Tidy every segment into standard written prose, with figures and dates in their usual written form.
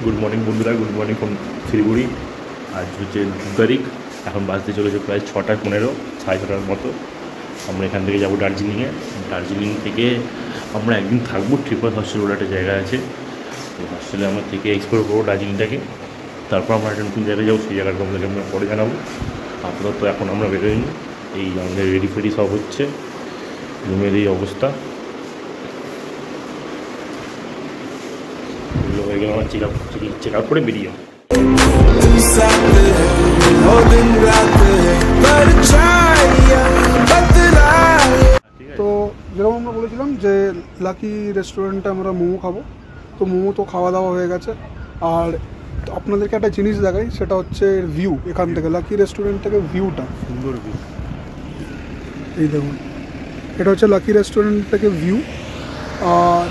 Good morning বন্ধুরা, good morning from Siliguri. আজ হচ্ছে 2 তারিখ, এখন বাজতে চলেছে প্রায় 6:15, 6:30 মতো। আমরা এখান থেকে যাবো দার্জিলিংয়ে। দার্জিলিং থেকে আমরা একদিন থাকবো, ট্রিপল হস্টেল বলে একটা জায়গা আছে। এই হস্টেলে আমরা থেকে এক্সপ্লোর করবো দার্জিলিংটাকে। তারপর আমরা একটা নতুন জায়গায় যাবো, সেই জায়গাটা আমাদেরকে আমরা পরে জানাবো। আপাতত এখন আমরা বেরোইনি, এই আমাদের রেডি ফেডি সব হচ্ছে। রুমের এই অবস্থা হয়ে গেলে আমরা চেক আউট করে বেরিয়ে যাবো। তো যেরকম আমরা বলেছিলাম যে লাকি রেস্টুরেন্টে আমরা মোমো খাবো, তো মোমো তো খাওয়া দাওয়া হয়ে গেছে। আর আপনাদেরকে একটা জিনিস দেখাই, সেটা হচ্ছে ভিউ। এখান থেকে লাকি রেস্টুরেন্ট থেকে ভিউটা সুন্দর ভিউ, এই দেখুন, এটা হচ্ছে লাকি রেস্টুরেন্ট থেকে ভিউ। আর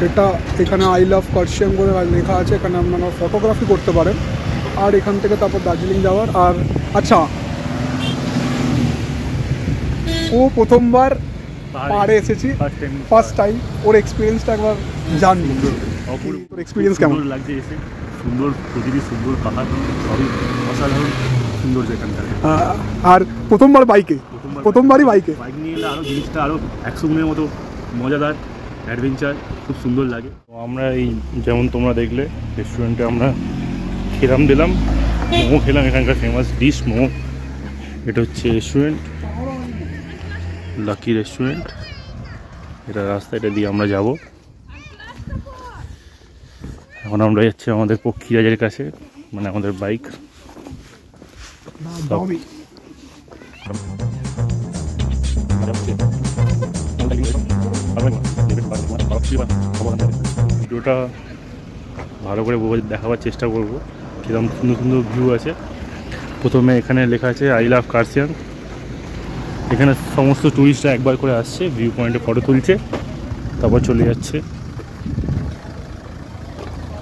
এটা এখানে আই লাভ কার্শিয়াং বলে লেখা আছে, এখানে আপনারা ফটোগ্রাফি করতে পারেন। আর এখান থেকে তারপর দার্জিলিং যাওয়ার। আর আচ্ছা, ও প্রথমবার পাহাড়ে এসেছি, ফার্স্ট টাইম। ওর এক্সপিরিয়েন্সটা একবার জানবি। তোর এক্সপিরিয়েন্স কেমন লাগছে? এসে সুন্দর প্রকৃতি, সুন্দর পাহাড়, সবই অসাধারণ সুন্দর যেখানকার। আর প্রথমবারই বাইকে বাইক নিয়ে এলে আরও জিনিসটা আরও 100 গুণের মতো মজাদার, অ্যাডভেঞ্চার, খুব সুন্দর লাগে। তো আমরা এই যেমন তোমরা দেখলে রেস্টুরেন্টে আমরা দিলাম মোমো খেলাম, এখানকার ফেমাস ডিশ মোমো। এটা হচ্ছে রেস্টুরেন্ট, লাকি রেস্টুরেন্ট। এটা রাস্তা, এটা দিয়ে আমরা যাব। এখন আমরা যাচ্ছি আমাদের পক্ষীরাজের কাছে, মানে আমাদের বাইক। ভিডিওটা ভালো করে দেখাবার চেষ্টা করব, কীরকম সুন্দর সুন্দর ভিউ আছে। প্রথমে এখানে লেখা আছে আই লাভ কার্শিয়াং। এখানে সমস্ত টুরিস্টরা একবার করে আসছে, ভিউ পয়েন্টে ফটো তুলছে, তারপর চলে যাচ্ছে।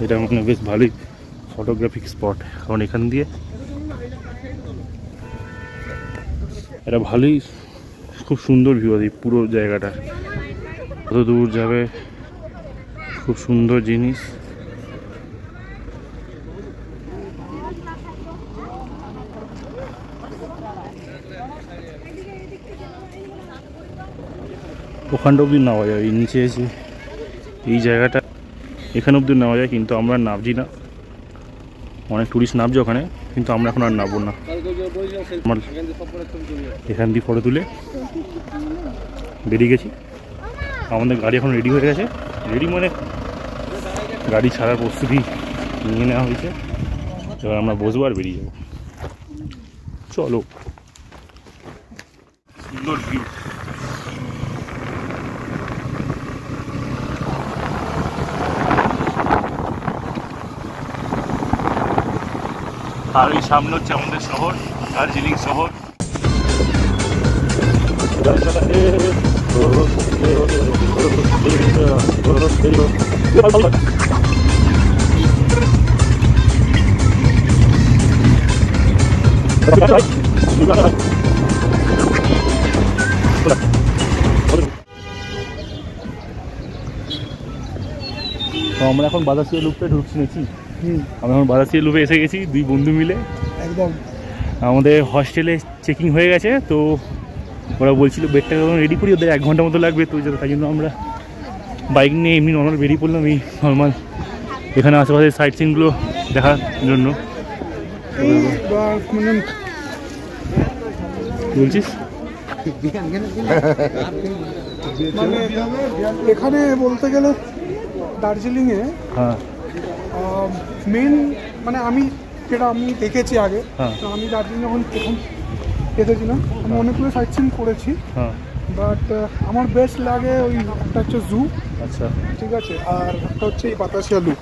এটা মানে বেশ ভালোই ফটোগ্রাফিক স্পট, কারণ এখান দিয়ে এটা ভালোই খুব সুন্দর ভিউ আছে পুরো জায়গাটা। কত দূর যাবে, খুব সুন্দর জিনিস। ওখানটা অব্দি নেওয়া যায়, এই নিচে এসে এই জায়গাটা এখানে অব্দি নেওয়া যায়, কিন্তু আমরা নামছি না। অনেক টুরিস্ট নামছে ওখানে, কিন্তু আমরা এখন আর নামবো না। আমার এখান দিয়ে ফটো তুলে বেরিয়ে গেছি। আমাদের গাড়ি এখন রেডি হয়ে গেছে, রেডি মানে গাড়ি ছাড়ার প্রস্তুতি নিয়ে নেওয়া হয়েছে। এবার আমরা বসবো আর বেরিয়ে যাবো। চলো। সুন্দর ভিউ, আর এই সামনে হচ্ছে আমাদের শহর, দার্জিলিং শহর। আমরা এখন বাদাসিয়া লুপে ঢুকছি নাকি? আমরা এখন বাদাসিয়া লুপে এসে গেছি, 2 বন্ধু মিলে। একদম আমাদের হস্টেলে চেকিং হয়ে গেছে, তো ওরা বলছিল বেডটা রেডি করি, ওদের 1 ঘন্টা মতো লাগবে। তো তাই জন্য আমরা বাইক নিয়ে এমনি নর্মাল বেরিয়ে পড়লাম, এই নর্মাল এখানে আশেপাশে সাইট সিনগুলো দেখার জন্য। বলছিস মানে এখানে বলতে গেলে দার্জিলিংয়ে মেন মানে আমি দেখেছি আগে। আমি দার্জিলিং যখন প্রথম এসেছিলাম, আমি অনেকগুলো সাইট সিন করেছি, বাট আমার বেস্ট লাগে ওই একটা হচ্ছে জু, আচ্ছা ঠিক আছে, আর একটা হচ্ছে এই বাতাসিয়া লুপ।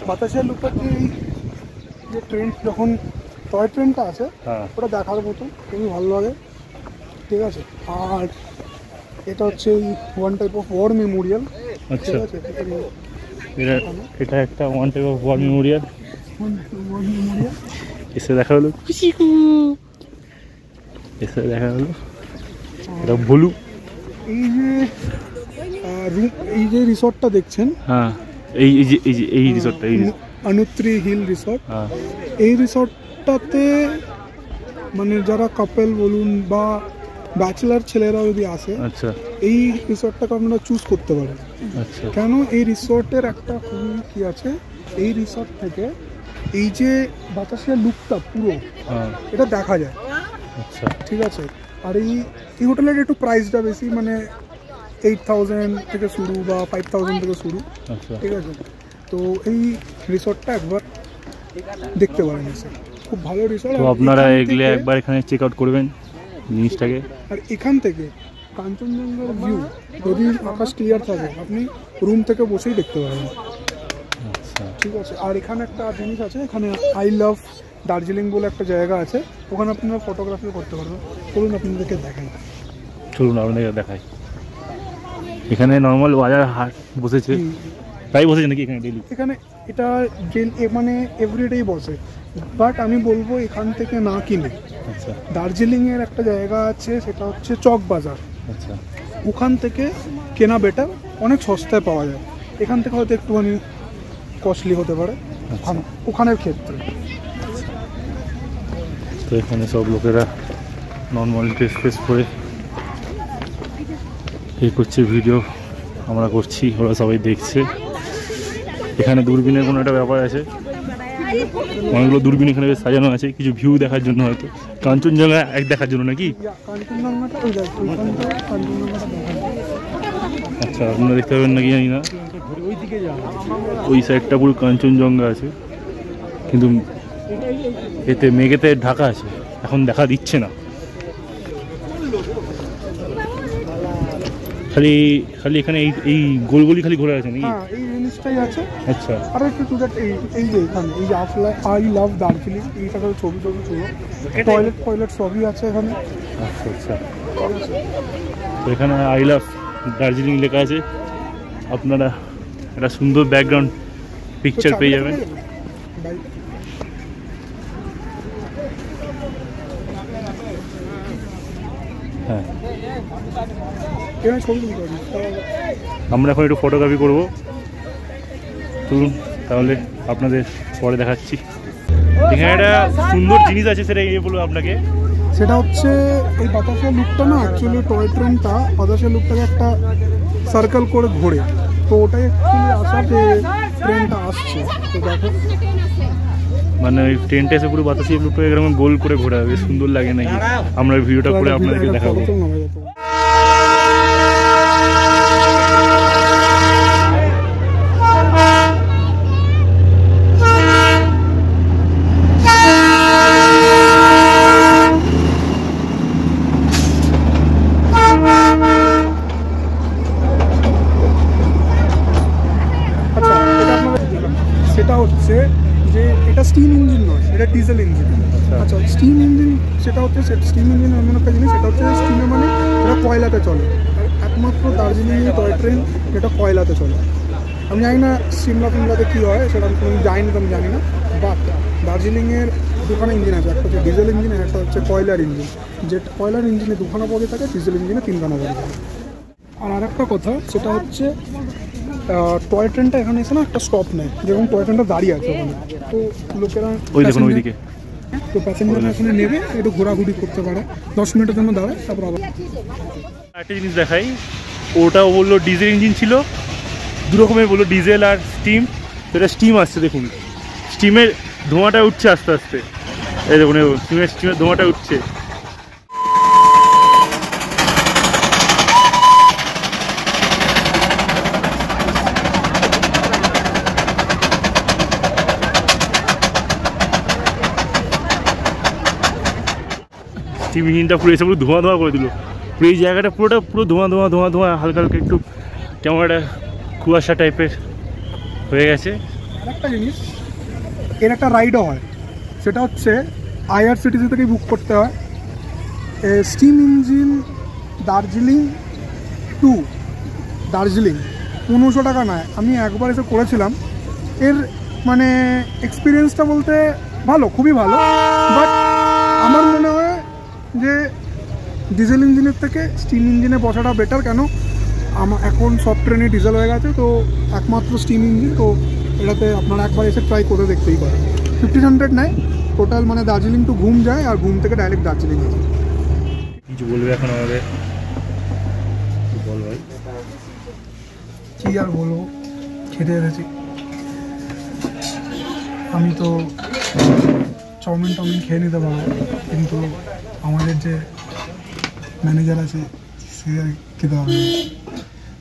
বাতাসিয়া লুপটা যে ট্রেন, যখন টয় ট্রেনটা আছে, ওটা দেখার মতো খুবই ভালো লাগে, ঠিক আছে। আর এটা হচ্ছে এই one type of war memorial, আচ্ছা। ঠিক আছে। এটা একটা one type of war memorial. এসে দেখা হলো, এসে দেখা হলো এটা ভুলু। এই যে রিসর্টটা দেখছেন, এই রিসর্টটা, অনুত্রি হিল রিসর্ট। হ্যাঁ, এই রিসর্টটাতে মানে যারা কাপল বলুন বা ব্যাচেলার ছেলেরা যদি আসে, আচ্ছা এই রিসর্টটাকে আপনারা চুজ করতে পারেন। আচ্ছা কেন এই রিসর্টের একটা খুবই কি আছে, এই রিসর্ট থেকে এই যে বাতাসের লুকটা পুরো হ্যাঁ এটা দেখা যায়। আচ্ছা ঠিক আছে, আর এই হোটেলের একটু প্রাইসটা বেশি, মানে 8,000 থেকে শুরু বা 5,000 থেকে শুরু। আচ্ছা ঠিক আছে, তো এই রিসর্টটা একবার দেখতে পারেন এসে, খুব ভালো রিসর্ট। তো আপনারা এগলে একবার এখানে চেক আউট করবেন জিনিসটাকে। আর এখান থেকে কাঞ্চনজঙ্ঘার ভিউ যদি আকাশ ক্লিয়ার থাকে আপনি রুম থেকে বসেই দেখতে পারেন। আচ্ছা ঠিক আছে, আর এখানে একটা জিনিস আছে, এখানে আই লাভ দার্জিলিং বলে একটা জায়গা আছে, ওখানে আপনারা ফটোগ্রাফি করতে পারবেন। চলুন আপনাদেরকে দেখাই। চলুন আপনাদেরকে দেখাই। এখানে নর্মাল বাজার হাট বসেছে, তাই বসেছে নাকি এখানে ডেলি? এখানে এটা মানে এভরিডেই বসে, বাট আমি বলবো এখান থেকে না কিনে আচ্ছা দার্জিলিংয়ের একটা জায়গা আছে, সেটা হচ্ছে চক বাজার, আচ্ছা ওখান থেকে কেনা বেটার, অনেক সস্তায় পাওয়া যায়। এখান থেকে হয়তো একটুখানি কস্টলি হতে পারে ওখানের ক্ষেত্রে। তো এখানে সব লোকেরা নর্মাল ড্রেস ফ্রেস পরে এই করছে, ভিডিও আমরা করছি, ওরা সবাই দেখছে। এখানে দূরবীনের কোনো একটা ব্যাপার আছে, অনেকগুলো দূরবীন এখানে বেশ সাজানো আছে, কিছু ভিউ দেখার জন্য, হয়তো কাঞ্চনজঙ্ঘা এক দেখার জন্য নাকি? আচ্ছা, আপনারা দেখতে পাবেন নাকি জানি না, ওই সাইডটা পুরো কাঞ্চনজঙ্ঘা আছে, কিন্তু এতে মেঘেতে ঢাকা আছে, এখন দেখা দিচ্ছে না। খালি খালি এখানে এই গোলগলি খালি ঘোরা আছে নাকি? হ্যাঁ, এই জিনিসটাই আছে। আচ্ছা, আর একটু টু দ্যাট এই যে এখানে এই যে আই লাভ দার্জিলিং, এইটাকে ছবি ছিল, টয়লেট সবই আছে এখানে। আচ্ছা আচ্ছা, তো এখানে আই লাভ দার্জিলিং লেখা আছে, আপনারা একটা সুন্দর ব্যাকগ্রাউন্ড পিকচার পেয়ে যাবেন। হ্যাঁ, আমরা এখন একটু ফটোগ্রাফি করবো, চলুন তাহলে আপনাদের পরে দেখাচ্ছি। এখানে একটা সুন্দর জিনিস আছে, সেটা বলবো আপনাকে। সেটা হচ্ছে এই বাতাসের লুকটা না, অ্যাকচুয়ালি টয় ট্রেনটা বাতাসের লুকটাকে একটা সার্কেল করে ঘোরে, তো ওটাই অ্যাকচুয়ালি আসা যে ট্রেনটা আসছে। তো দেখো, মানে ওই ট্রেনটা এসে পুরো বাতাসি লুকটাকে এরকম গোল করে ঘোরা, বেশ সুন্দর লাগে নাকি? আমরা ভিডিওটা করে আপনাদেরকে দেখাবো। সেটা হচ্ছে যে এটা স্টিম ইঞ্জিন নয়, এটা ডিজেল ইঞ্জিন। আচ্ছা, স্টিম ইঞ্জিন সেটা হচ্ছে, স্টিম ইঞ্জিন এমন একটা জিনিস, সেটা হচ্ছে স্টিমে মানে এটা কয়লাতে চলে। একমাত্র দার্জিলিংয়ে টয় ট্রেন যেটা কয়লাতে চলে। আমি জানি না সিমলাতে কী হয়, সেটা আমি কোনো যাই না, আমি জানি না, বাট দার্জিলিংয়ের দুখানা ইঞ্জিন আছে, একটা হচ্ছে ডিজেল ইঞ্জিন আর একটা হচ্ছে কয়লার ইঞ্জিন। যে কয়লার ইঞ্জিনে দুখানা বগি থাকে, ডিজেল ইঞ্জিনে তিনখানা বগি থাকে। আর আরেকটা কথা, সেটা হচ্ছে টয় ট্রেনটা এখানে এসে না একটা স্টপ নেয়, যেরকম টয় ট্রেনটা দাঁড়িয়ে আছে ওখানে, তো লোকেরা ওই দেখুন ওইদিকে, তো প্যাসেঞ্জাররা এখানে নেবে, একটু ঘোরাঘুরি করতে পারে, 10 মিনিটের জন্য দাঁড়ায়, তারপর আবার। একটা জিনিস দেখাই, ওটা বললো ডিজেল ইঞ্জিন ছিল, দু রকমের বললো, ডিজেল আর স্টিম। তো এটা স্টিম আসছে, দেখুন স্টিমের ধোঁয়াটা উঠছে আস্তে আস্তে, এই দেখুন স্টিমের ধোঁয়াটা উঠছে। স্টিম ইঞ্জিনটা পুরো এসে পুরো ধোঁয়া করে দিল, পুরো এই জায়গাটা পুরো ধোঁয়া হালকা হালকা একটু কেমন একটা কুয়াশা টাইপের হয়ে গেছে। আরেকটা জিনিস, এর একটা রাইডও হয়, সেটা হচ্ছে IRCTC থেকেই বুক করতে হয়। Steam engine Darjeeling to Darjeeling 1500 টাকা নেয়। আমি একবার এসে করেছিলাম, এর মানে এক্সপিরিয়েন্সটা বলতে ভালো, খুবই ভালো, বাট আমার মনে হয় যে ডিজেল ইঞ্জিনের থেকে স্টিম ইঞ্জিনে বসাটা বেটার। কেন, এখন সব ট্রেনে ডিজেল হয়ে গেছে, তো একমাত্র স্টিম ইঞ্জিন। তো এটাতে আপনারা একবার এসে ট্রাই করে দেখতেই পারেন। 1500 নেয় টোটাল, মানে দার্জিলিং টু ঘুম যায়, আর ঘুম থেকে ডাইরেক্ট দার্জিলিং আছে। কিছু বলবে এখন আমাদের? বল ভাই। কী আর বলবো, খেতে এসেছি। আমি তো চাউমিন খেয়ে নিতে পারবো, কিন্তু আমাদের যে ম্যানেজার আছে সে আর খেতে পারবে না,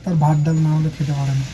তার ভাত ডাল না হলে খেতে পারে না।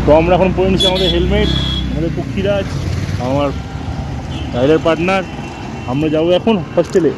তো আমরা এখন পরে নিচ্ছি আমাদের হেলমেট, আমাদের পক্ষীরাজ, আমার রাইডার পার্টনার। আমরা যাবো এখন হস্টেলে।